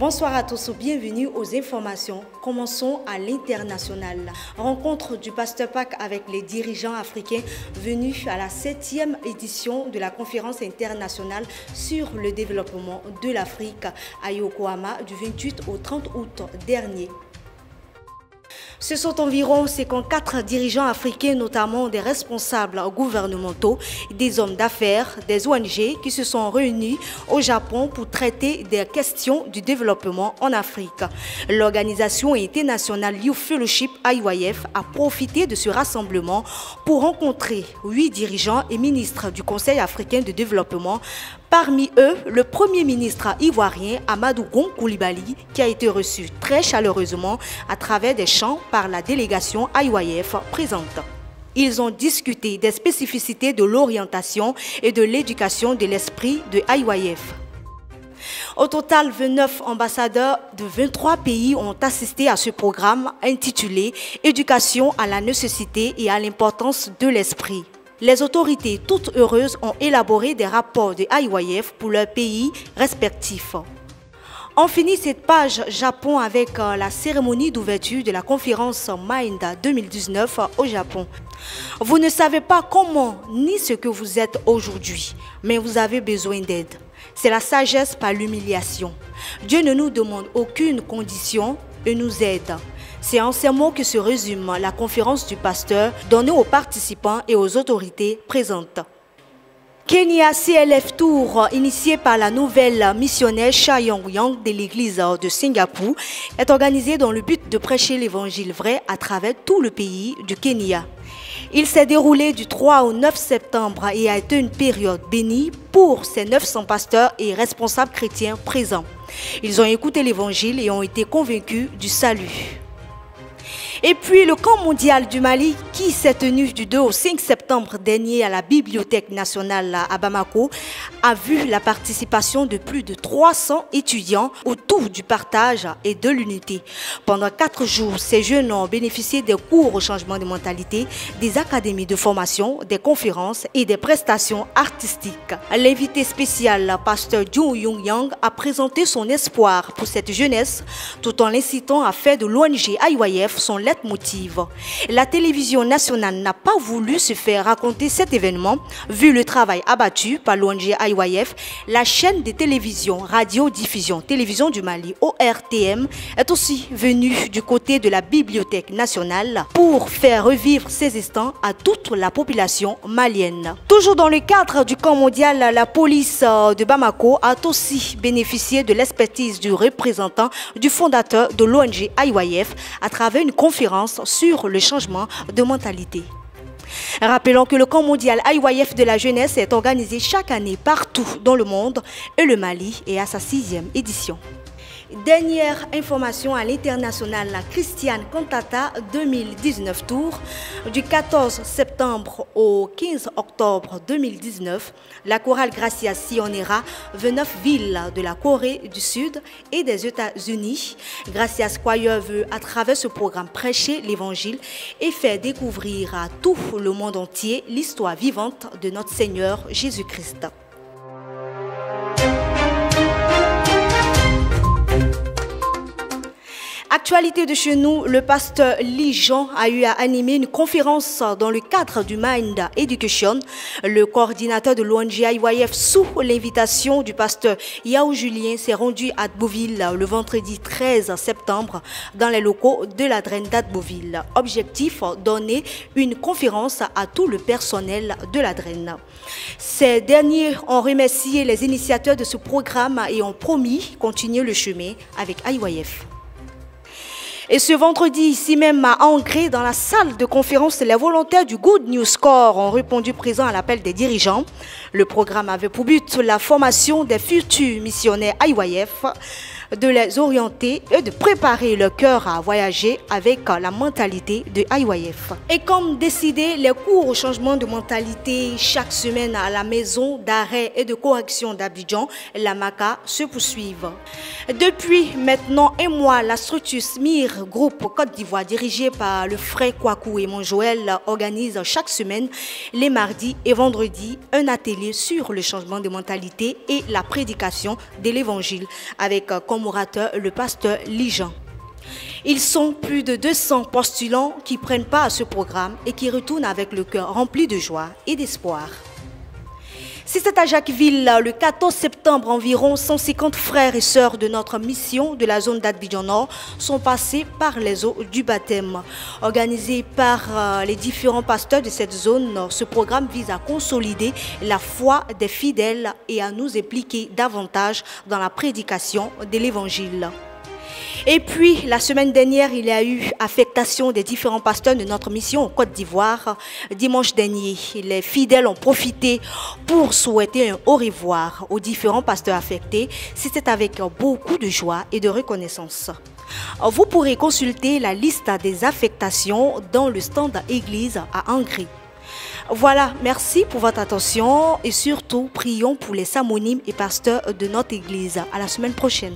Bonsoir à tous, bienvenue aux informations. Commençons à l'international. Rencontre du pasteur Pâques avec les dirigeants africains venus à la 7e édition de la conférence internationale sur le développement de l'Afrique à Yokohama du 28 au 30 août dernier. Ce sont environ 54 dirigeants africains, notamment des responsables gouvernementaux, des hommes d'affaires, des ONG qui se sont réunis au Japon pour traiter des questions du développement en Afrique. L'organisation internationale Youth Fellowship IYF a profité de ce rassemblement pour rencontrer 8 dirigeants et ministres du Conseil africain de développement. Parmi eux, le Premier ministre ivoirien Amadou Gon Coulibaly, qui a été reçu très chaleureusement à travers des chants par la délégation IYF présente. Ils ont discuté des spécificités de l'orientation et de l'éducation de l'esprit de IYF. Au total, 29 ambassadeurs de 23 pays ont assisté à ce programme intitulé « Éducation à la nécessité et à l'importance de l'esprit ». Les autorités, toutes heureuses, ont élaboré des rapports de IYF pour leurs pays respectifs. On finit cette page Japon avec la cérémonie d'ouverture de la conférence Mind 2019 au Japon. Vous ne savez pas comment ni ce que vous êtes aujourd'hui, mais vous avez besoin d'aide. C'est la sagesse par l'humiliation. Dieu ne nous demande aucune condition et nous aide. C'est en ces mots que se résume la conférence du pasteur donnée aux participants et aux autorités présentes. Kenya CLF Tour, initié par la nouvelle missionnaire Cha Yong-yang de l'église de Singapour, est organisé dans le but de prêcher l'évangile vrai à travers tout le pays du Kenya. Il s'est déroulé du 3 au 9 septembre et a été une période bénie pour ces 900 pasteurs et responsables chrétiens présents. Ils ont écouté l'évangile et ont été convaincus du salut. Et puis le camp mondial du Mali qui s'est tenu du 2 au 5 septembre dernier à la Bibliothèque nationale à Bamako a vu la participation de plus de 300 étudiants autour du partage et de l'unité. Pendant 4 jours, ces jeunes ont bénéficié des cours au changement de mentalité, des académies de formation, des conférences et des prestations artistiques. L'invité spécial, pasteur Jung Young Yang, a présenté son espoir pour cette jeunesse tout en l'incitant à faire de l'ONG IYF son leitmotiv. La télévision nationale n'a pas voulu se faire raconter cet événement, vu le travail abattu par l'ONG IYF. La chaîne de télévision Radio-Diffusion Télévision du Mali, ORTM, est aussi venue du côté de la Bibliothèque nationale pour faire revivre ces instants à toute la population malienne. Toujours dans le cadre du camp mondial, la police de Bamako a aussi bénéficié de l'expertise du représentant du fondateur de l'ONG IYF à travers une conférence sur le changement de mentalité. Rappelons que le camp mondial IYF de la jeunesse est organisé chaque année partout dans le monde et le Mali est à sa 6e édition. Dernière information à l'international, la Christiane Cantata 2019 Tour. Du 14 septembre au 15 octobre 2019, la chorale Gracia sillonnera 29 villes de la Corée du Sud et des États-Unis. Gracia Choir veut à travers ce programme prêcher l'évangile et faire découvrir à tout le monde entier l'histoire vivante de notre Seigneur Jésus-Christ. Actualité de chez nous, le pasteur Lee Jean a eu à animer une conférence dans le cadre du Mind Education. Le coordinateur de l'ONG IYF, sous l'invitation du pasteur Yao Julien, s'est rendu à Adboville le vendredi 13 septembre dans les locaux de la Draine d'Adboville. Objectif, donner une conférence à tout le personnel de la Draine. Ces derniers ont remercié les initiateurs de ce programme et ont promis continuer le chemin avec IYF. Et ce vendredi, ici même à Angers, dans la salle de conférence, les volontaires du Good News Corps ont répondu présent à l'appel des dirigeants. Le programme avait pour but la formation des futurs missionnaires IYF, de les orienter et de préparer leur cœur à voyager avec la mentalité de IYF. Et comme décidé, les cours au changement de mentalité chaque semaine à la maison d'arrêt et de correction d'Abidjan, la MACA, se poursuivent. Depuis maintenant un mois, la structure SMIR, groupe Côte d'Ivoire dirigé par le frère Kwaku et Monjoël, organise chaque semaine, les mardis et vendredis, un atelier sur le changement de mentalité et la prédication de l'évangile avec comme comme orateur le pasteur Lijan. Ils sont plus de 200 postulants qui prennent part à ce programme et qui retournent avec le cœur rempli de joie et d'espoir. C'était à Jacquesville, le 14 septembre, environ 150 frères et sœurs de notre mission de la zone d'Abidjan Nord sont passés par les eaux du baptême. Organisé par les différents pasteurs de cette zone, ce programme vise à consolider la foi des fidèles et à nous impliquer davantage dans la prédication de l'Évangile. Et puis, la semaine dernière, il y a eu affectation des différents pasteurs de notre mission en Côte d'Ivoire. Dimanche dernier, les fidèles ont profité pour souhaiter un au revoir aux différents pasteurs affectés. C'était avec beaucoup de joie et de reconnaissance. Vous pourrez consulter la liste des affectations dans le stand église à Angry. Voilà, merci pour votre attention et surtout, prions pour les samonimes et pasteurs de notre église. À la semaine prochaine.